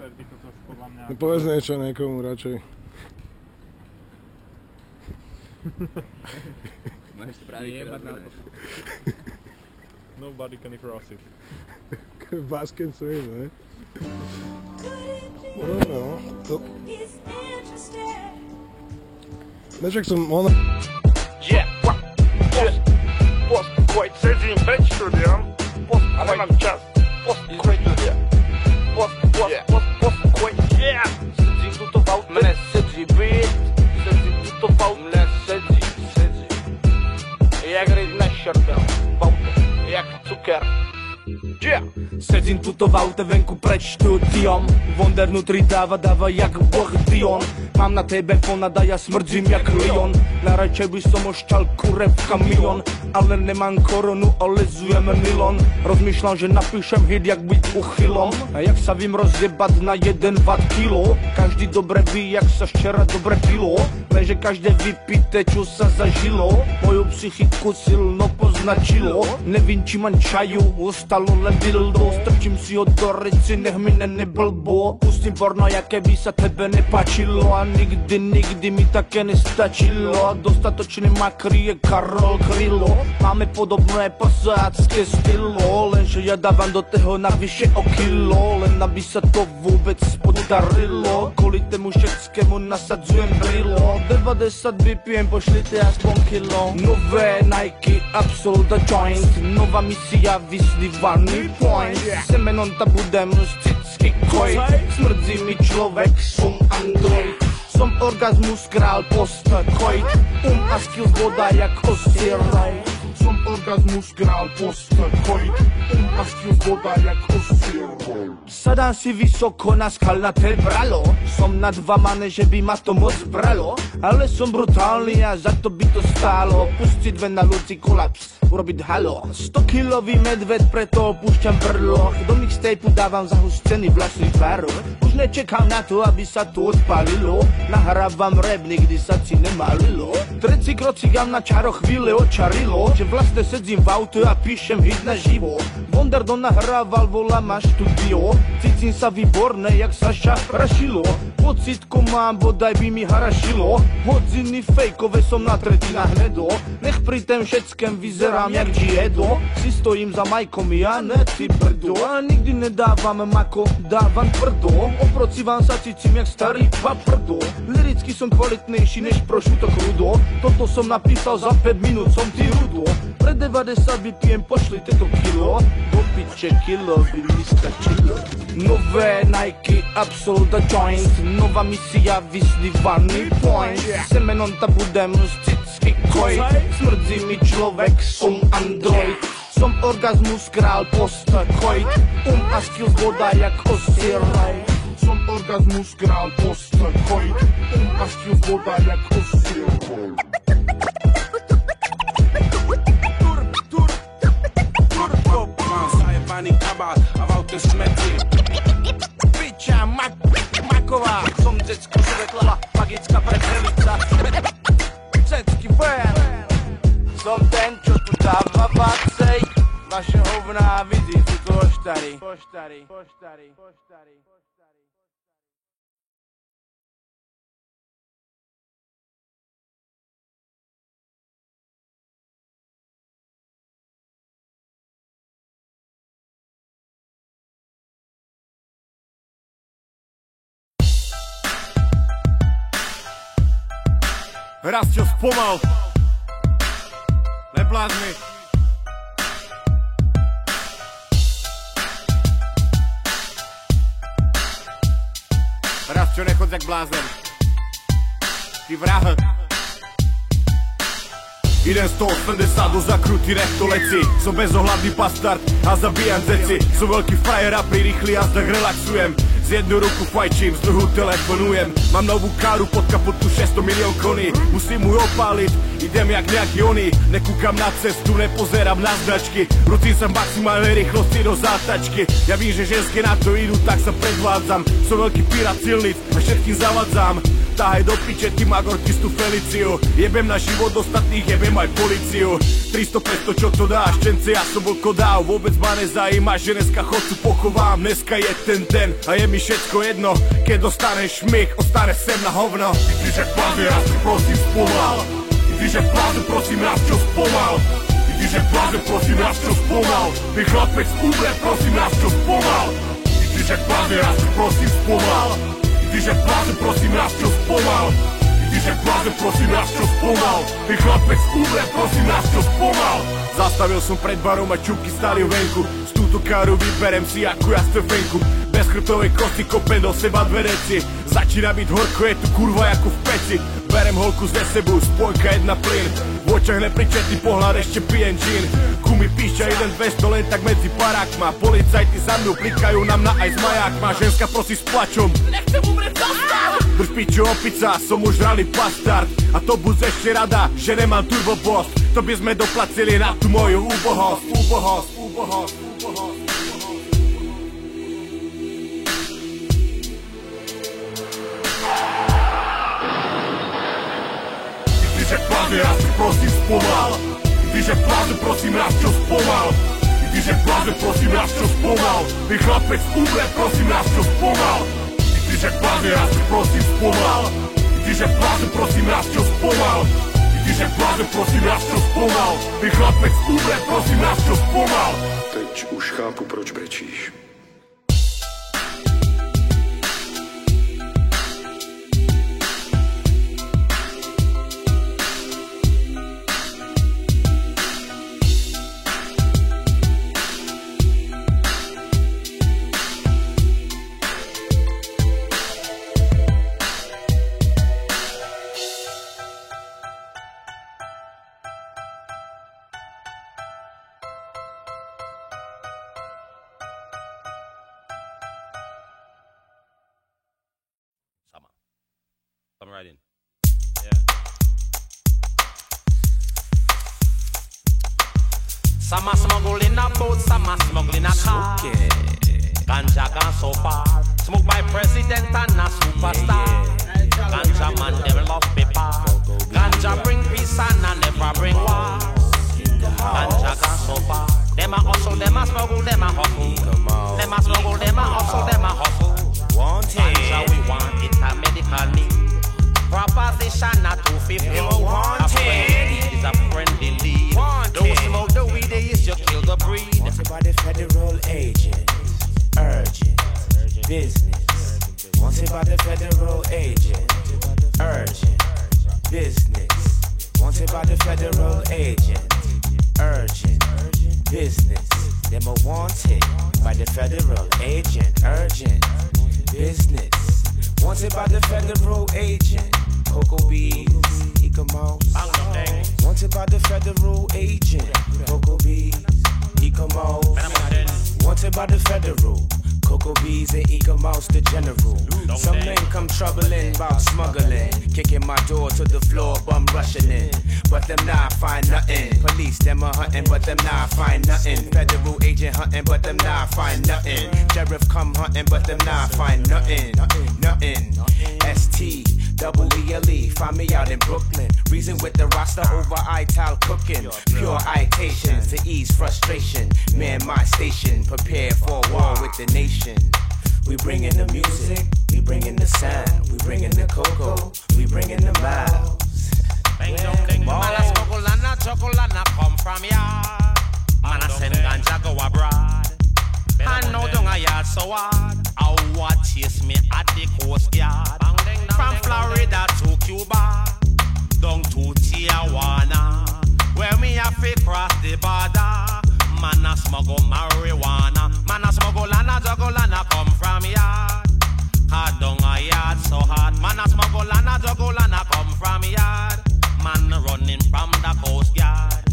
Vertigo to podľa mňa... No povedz niečo niekomu radšej. Máš správy, Nobody can cross it. Basket swing, ne? No, to... Nečak som... Yeah, post-coit, sedím pred štúdiom, a nemám čas, post-coit, post-coit, yeah, sedím tuto v aute, mne sedí byt, sedím tuto v aute, mne sedí, jak ryb na šordel, v aute, jak cuker. Yeah. Sedím tuto v aute venku pred štúdiom, Wonder vnútri dáva jak boh Dion. Mám na tebe ponad a ja smrdzím jak lion. Najradšej by som ošťal kurev kamión, ale nemám koronu, olezujem nylon. Rozmýšľam, že napíšem hit jak byť uchylom, a jak sa vím rozjebať na 1 watt kilo. Každý dobre ví, jak sa včera dobre pilo, lenže každé vypité, čo sa zažilo, moju psychiku silno poznačilo. Nevím, či mám čaju, ostalo len dildo. Strčím si ho do rici, nech mi neblbo. Pustím porno, jaké by sa tebe nepačilo, a nikdy mi také nestačilo. Dostatočný makry je Karol Krylo. Máme podobné pasácké stylo, lenže ja dávam do toho navyše o kilo, len aby sa to vôbec podarilo. Kvôli tému všetkému nasadzujem brilo. 90 vypijem, pošlite aspoň kilo. Nové Nike, Absol the Joint, nová misia, vysnívaný point. Semenom ta budem cicky koj, smrdzí mi človek, som android. Som orgazmus král post-coit, a skills voda jak oscillate. Som orgazmus král post-coit, a skills voda jak oscillate. Sadám si vysoko na skalnaté bralo, som nad vama, ne že by ma to moc bralo, ale som brutálny a za to by to stálo. Pustiť ven na ľudí kolaps, urobiť halo. 100-kilový medved, preto opúšťam brlo. Do mixtapeu dávam zahustený vlastný tvárov. Už nečekám na to, aby sa to odpalilo. Nahrávam rap, nikdy sa ti nemalilo. Treci krocigám na čaro chvíle očarilo, že vlastne sedzím v aute a píšem hit na živo. Wonder do nahrával, volá ma štúdio. Cítim sa výborné, jak Saša Rašilo. Pocitko mám, bodaj by mi harašilo. Hodziny fejkové som na tretina hnedo. Nech pri tém všetkém vyzerám jak Giedo. Si stojím za majkom, ja ne ty brdo. A nikdy nedávam mako, dávam tvrdo. Oproti vám sa cítim jak starý paprdo. Liricky som kvalitnejší než prošuto krudo. Toto som napísal za 5 minút, som ty rudo. Pre 90 vypijem, pošlite to kilo. Do piče kilo by mi stačilo. Nové Nike, Absol the Joint, nová misia, vysnívaný point. Semenom ta budem cicky koj, smrdzí mi človek, som android. Som orgazmus král post-coit, a skills voda jak oscillate. Som orgazmus král post-coit, a skills voda jak oscillate. Zajebaný kabát a v aute smeti. Piča, maková, som decko zvetlá, magická prekrvica. Cecky ven, som ten, čo tu dáva vacej. Vaše hovná vidí, sú to oštary. Rastio spomal, neblázni. Rastio, nechoď jak blázen. Ty vrah. Idem 180 do zakrutý rechtoleci. Som bezohľadný bastard a zabíjam zeci. Som veľký frajer a pri rýchly jazdách relaxujem. Z jednu ruku fajčím, z druhú telefonujem. Mám novú káru, pod kapotu 600 milión koní. Musím ju opáliť, idem jak nejaký oný. Nekúkam na cestu, nepozerám na značky. Rúcim sa v maximálnej rýchlosti do zátačky. Ja vím, že ženské na to idú, tak sa predvádzam. Som veľký pirát silnic a všetkým zavadzám. Táhaj do piče, ty magortistu Feliciu. Jebem na život ostatných, jebem aj policiu. 300, 500, čo to dáš, čence, ja som vlkodáv. Vôbec ma nezajíma, že dneska chodcu pochovám. Dneska je ten den a je mi všetko jedno. Keď dostaneš šmik, ostane sem na hovno. Ty že páze, raz prosím spomal. Ty že páze, prosím raz čo spomal. Ty že páze, prosím raz čo spomal. Ty chlapec umre, prosím raz čo spomal. Ty že páze, raz prosím spomal. Ty že páze, prosím raz čo spomal. Ty že páze, prosím raz čo spomal. Ty chlapec umre, prosím raz čo spomal. Zastavil som pred barom a čupky stali venku. Z túto káru vyberem si ako ja stefenku. Bez chrbtovej kosti kopem do seba dve reci. Začína byť horko, je tu kurva ako v peci. Berem holku ze sebu, spojka jedna plyn. V očach nepričetný pohľad, ešte pijem džín. Kumy píšťa 1-200 len tak medzi parákma. Policajti za mňou klikajú nám na aj z majákma. Ženská prosí s plačom, nechcem umrieť zastár. Drž piču opica, som už rally bastard. A to buď ešte rada, že nemám turbo boss. To by sme doplatili na tú moju úbohosť. Úbohosť, úbohosť, úbohosť. Ty že páze, raz prosím spomal. Ty že páze, prosím raz čo spomal. Ty že páze, prosím raz čo spomal. Ty chlapec umre, prosím raz čo spomal. Ty že páze, raz prosím spomal. Ty že páze, prosím raz čo spomal. Ty že páze, prosím raz čo spomal. Ty chlapec umre, prosím raz čo spomal. Teď už chápu, proč brečíš. Come right in. Yeah. Some are smuggling a boat, some are smuggling a car. Ganja gone so far. Smoked by president and a superstar. Ganja man, them love paper. Ganja bring peace and a never bring war. Ganja gone so far. Them a hustle, them a smuggle, them a hustle. Them a smuggle, them a hustle, them a hustle. Ganja we want, it's a medical need. Proposition not 250. A friend is a friend indeed. Don't smoke the weed, they used to kill the breed. Wanted by the federal agent. Urgent business. Wanted by the federal agent. Urgent business. Wanted by the federal agent. Urgent business. Them a wanted by the federal agent. Urgent business. Wanted by the federal agent. Cocoa bees, Ecamos. Wanted by the federal agent. Cocoa bees, Ecamos. Wanted by the federal. Cocoa bees and Ecamos, the general. Some men come troubling about smuggling. Kicking my door to the floor, bum rushing in. But them not find nothing. Police, them a hunting, but them not find nothing. Federal agent hunting, but them not find nothing. Sheriff come hunting, but them not find nothing. Nothing. ST-double-E-L-E. Find me out in Brooklyn. Reason with the roster over Ital cooking. Pure itations to ease frustration. Man, my station. Prepare for war with the nation. We bring in the music, we bring in the sound, we bring in the cocoa, we bring in the miles. Man a smuggle and a juggle and a come from yard. Man a send ganja go abroad. And now down a yard so hard. How what chase me at the coast guard. From Florida to Cuba, down to Tijuana, where me have to cross the border. Man a smuggle marijuana. Man a smuggle and a juggle and a come from yard. Hard down a yard so hard. Man a smuggle and a juggle and a come from yard. Man running from the coast yard.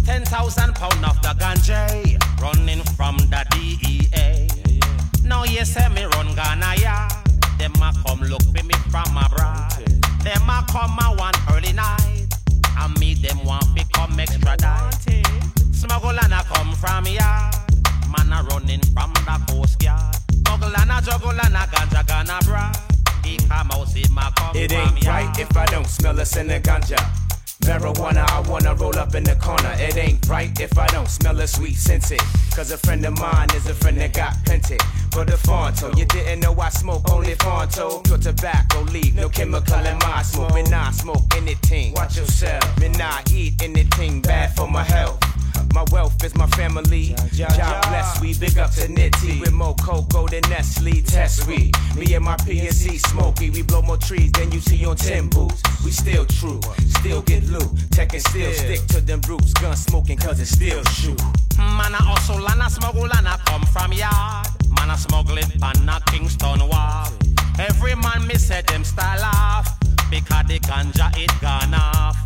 10,000 pound of the ganja running from the DEA. Now you say me run Ghana yard. Them a come look for me from abroad. Them a come a one early night. And me them want to come extra die. Smuggle and a come from yard. Man a running from the coast yard. Smuggle and a juggle and a ganja gonna abroad. He come out, see ma come. It ain't right if I don't smell us in the ganja. Marijuana, I wanna roll up in the corner. It ain't right if I don't smell a sweet scented. Cause a friend of mine is a friend that got plenty. But a Fonto, you didn't know I smoke only Fonto. Pure tobacco leaf, no chemical in my smoke. Me not smoke anything, watch yourself. Me not eat anything bad for my health. My wealth is my family. God bless, we big up to Nitty. With more cocoa than Nestle, test we. Me and my PNC Smokey, we blow more trees than you see on 10 boots. We still true, still get loot. Tech and still stick to them roots. Gun smoking cause it still shoot. Man a hustle and a smuggle and a come from yard. Man a smuggle it and a Kingston Wharf. Every man me say them style off, because the ganja it gone off.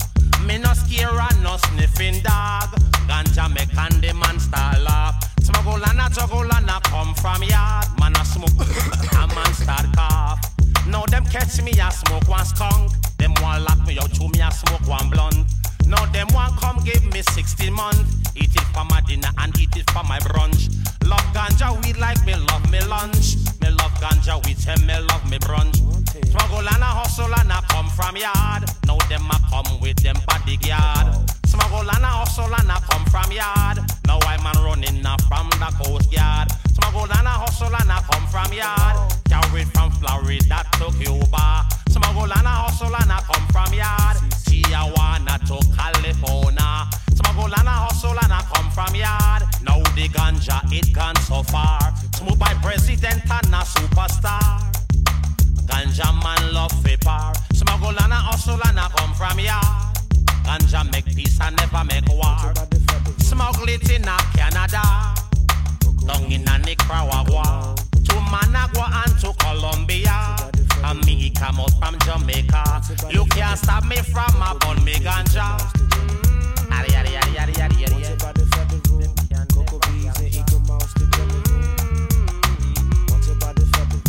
Me no scare and no sniffing dog. Ganja make and the man style off. Smuggle and a juggle and a come from yard. Man a smoke a man start cough. Now them catch me a smoke one skunk. Them want lock me out to me a smoke one blunt. Now them want come give me 16 months. Eat it for my dinner and eat it for my brunch. Love ganja weed like me love me lunch. Me love ganja weed and me love me brunch. Smuggle and a hustle and a come from yard. Now them a come with them bodyguard. Smuggle and a hustle and a come from yard. Now I'm a running from the coast guard. Smuggle and a hustle and a come from yard. Carried from Florida to Cuba. Smuggle and a hustle and a come from yard. Tijuana to California. Smuggle and a hustle and a come from yard. Now the ganja it gone so far. Smoked by president and a superstar. Ganja man love paper. Smuggle and a hustle and a come from yard. Ganja make peace and never make war. Smuggle it in a Canada, down in a Nicaragua, to Managua and to Colombia. And me come out from Jamaica. You can't stop me from a bun me ganja. Yari yari yari yari yari yari. Cocoa beans and eco monster general. Want to buy the federal.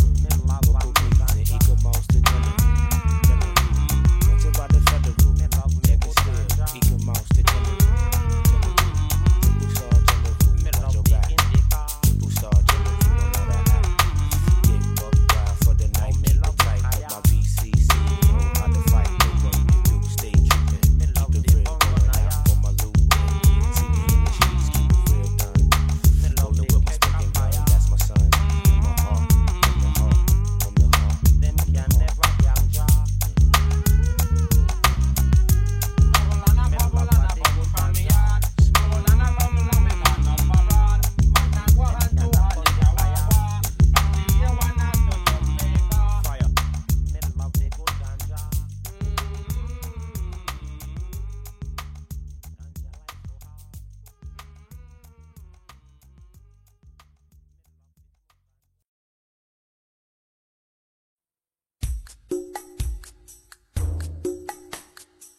Cocoa beans and eco monster general. Want to buy the federal. Neck is still eco monster general. Boost our general. Watch your back. Boost our general. Don't know that act. Get buck wild for the night. Keep it tight. With my BCC. Know how to fight. Know what you do. Stay driven. Keep the real going out for my loot. See me in the streets. Keep it real done. Rolling with my smoking gun. That's my son. In my heart. In the heart. From the heart. Them can never ganja.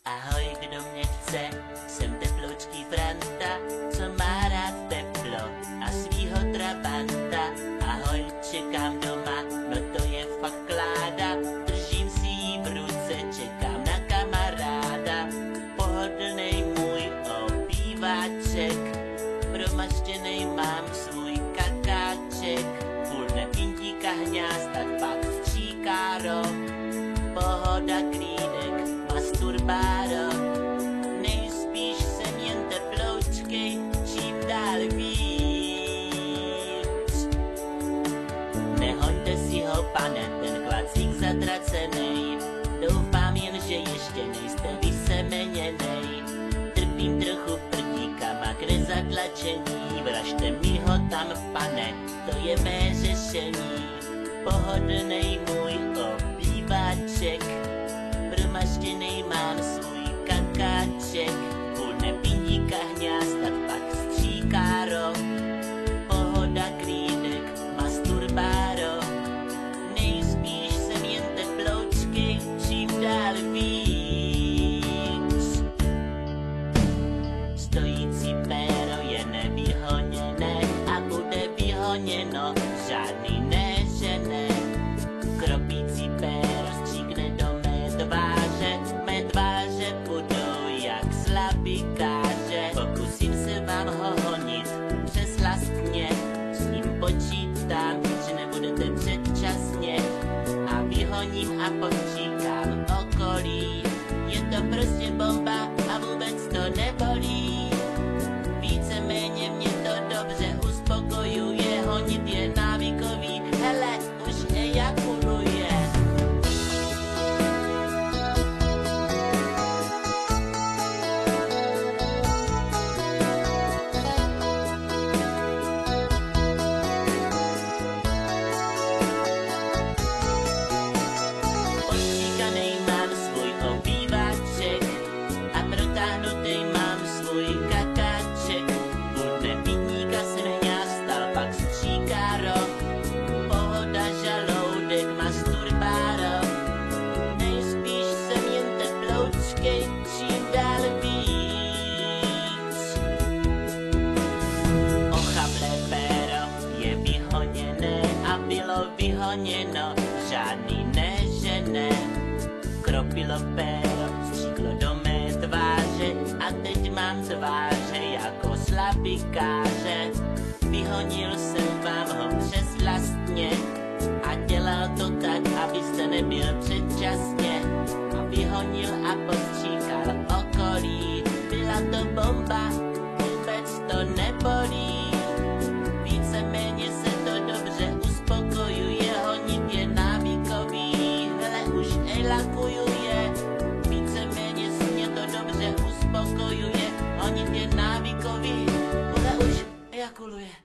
Ahoj, kdo mě chce, jsem teploučký Franta, co má rád teplo a svýho trabanta. Ahoj, čekám doma, no to je fakt kláda, držím si jí v ruce, čekám na kamaráda. Pohodlnej můj obýváček, promaštěnej mám svůj kakáček, půlne pintíka hňástat, pak stříkáro, pohoda klínek, masturbáro, nejspíš jsem jen teploučkej, čím dál víc. Nehoďte si ho, pane, ten klacík zatracenej, doufám jen, že ještě nejste vysemeněnej. Trpím trochu prdíkama k nezatlačení, vražte mi ho tam, pane, to je mé řešení. Pohodlnej můj obýváček, promaštěnej mám svůj kakáček, půlne pindíka hňástat, pak stříkáro, pohoda klínek, masturbáro, nejspíš jsem jen teploučky, čím dál víc. Stojící péro je nevyhoněné a bude vyhoněno, žádný nežené. Kropící péro stříkne do mé tváře budou jak slabikáře. Pokusím se vám ho honit přes lastně, s ním počítám, že nebudete předčasně a vyhoním a počítám. vyhoněno, žádný nežene. Kropilo péro, stříklo do mé tváře a teď mám tváře jako slabikáře. Vyhonil jsem vám ho přes vlastně a dělal to tak, abyste nebyl předčasně. A vyhonil a postříkal okolí, byla to bomba, vůbec to nebolí. Víceméně se to dobře uspokojuje, honit je návykový, hele už elakujuje. Víceméně se mě to dobře uspokojuje, honit je návykový, hele už ejakuluje.